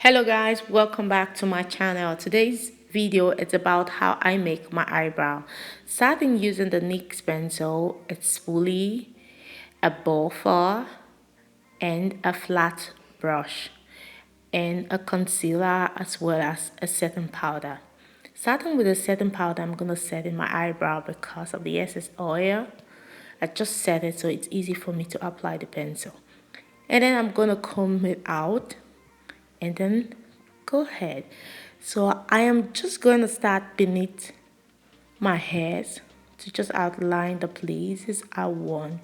Hello guys, welcome back to my channel. Today's video is about how I make my eyebrow. Starting using the NYX pencil, a spoolie, a buffer, and a flat brush, and a concealer as well as a setting powder. Starting with the setting powder, I'm going to set in my eyebrow because of the excess oil. I just set it so it's easy for me to apply the pencil. And then I'm going to comb it out and then go ahead. So I am just going to start beneath my hairs to just outline the places I want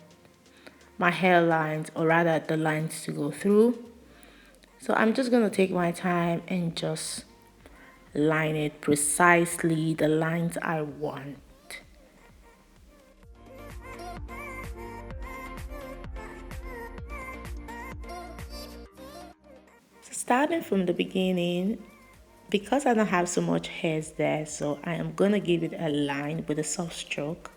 my hairlines, or rather the lines, to go through. So I'm just going to take my time and just line it precisely the lines I want. So starting from the beginning, because I don't have so much hairs there, so I am going to give it a line with a soft stroke,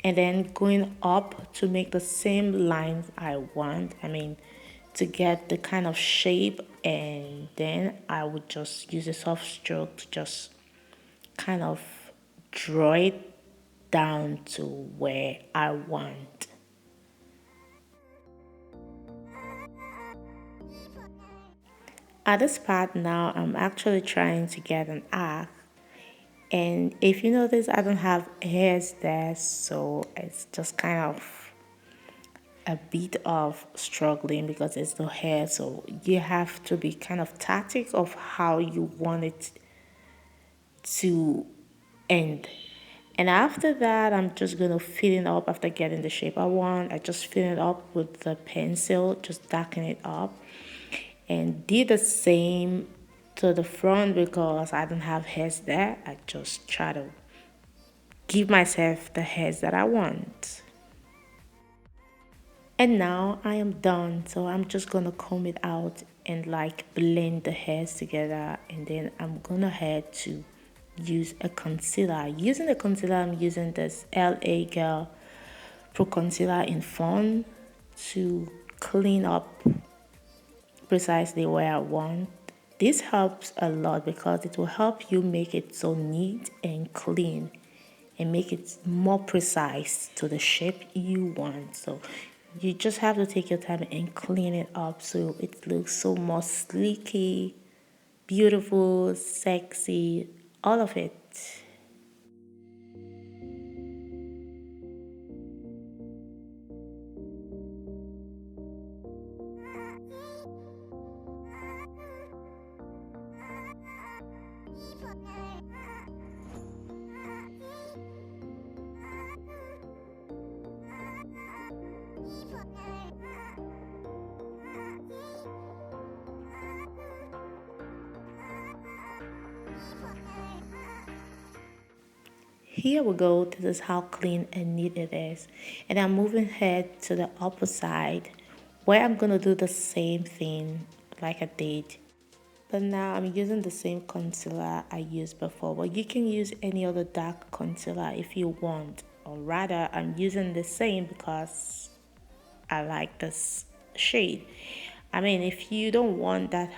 and then going up to make the same lines I want, to get the kind of shape, and then I would just use a soft stroke to just kind of draw it down to where I want. At this part now, I'm actually trying to get an arc. And if you notice, I don't have hairs there, so it's just kind of a bit of struggling because there's no hair. So you have to be kind of tactic of how you want it to end. And after that, I'm just going to fill it up after getting the shape I want. I just fill it up with the pencil, just darken it up. And did the same to the front because I don't have hairs there. I just try to give myself the hairs that I want. And now I am done, so I'm just gonna comb it out and like blend the hairs together, and then I'm gonna head to use a concealer. Using the concealer, I'm using this LA Girl Pro Concealer in FAWN to clean up precisely where I want. This helps a lot because it will help you make it so neat and clean and make it more precise to the shape you want. So you just have to take your time and clean it up so it looks so more sleeky, beautiful, sexy, all of it. Here we go. This is how clean and neat it is. And I'm moving head to the upper side where I'm going to do the same thing like I did. But now I'm using the same concealer I used before. But you can use any other dark concealer if you want. Or rather, I'm using the same because I like this shade. If you don't want that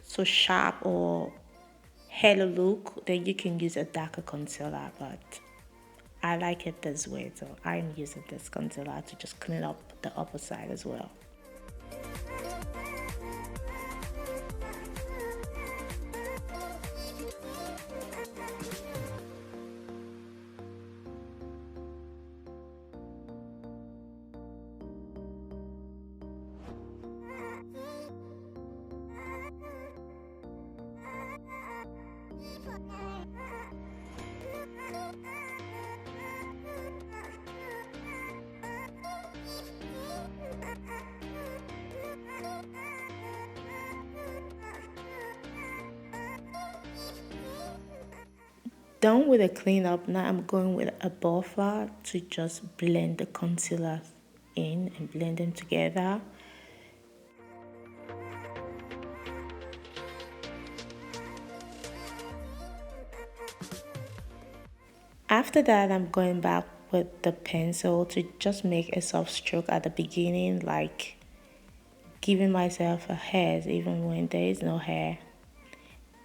so sharp or halo look, then you can use a darker concealer, but I like it this way, so I'm using this concealer to just clean up the upper side as well. Done with the cleanup, now I'm going with a buffer to just blend the concealer in and blend them together. After that, I'm going back with the pencil to just make a soft stroke at the beginning, like giving myself a hair even when there is no hair.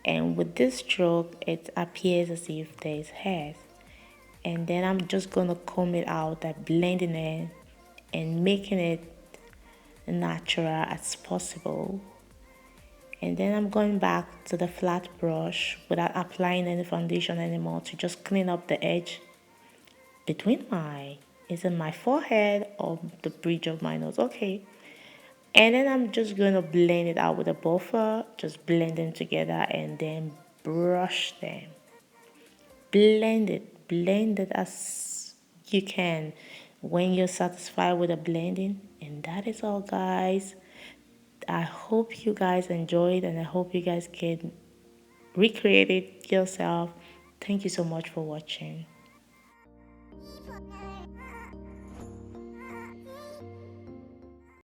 and with this stroke it appears as if there's hair. And then I'm just gonna comb it out and blending it and making it natural as possible. And then I'm going back to the flat brush without applying any foundation anymore to just clean up the edge between my, is it my forehead or the bridge of my nose? Okay. And then I'm just going to blend it out with a buffer, just blend them together and then brush them. Blend it as you can when you're satisfied with the blending. And that is all, guys. I hope you guys enjoyed and I hope you guys can recreate it yourself. Thank you so much for watching.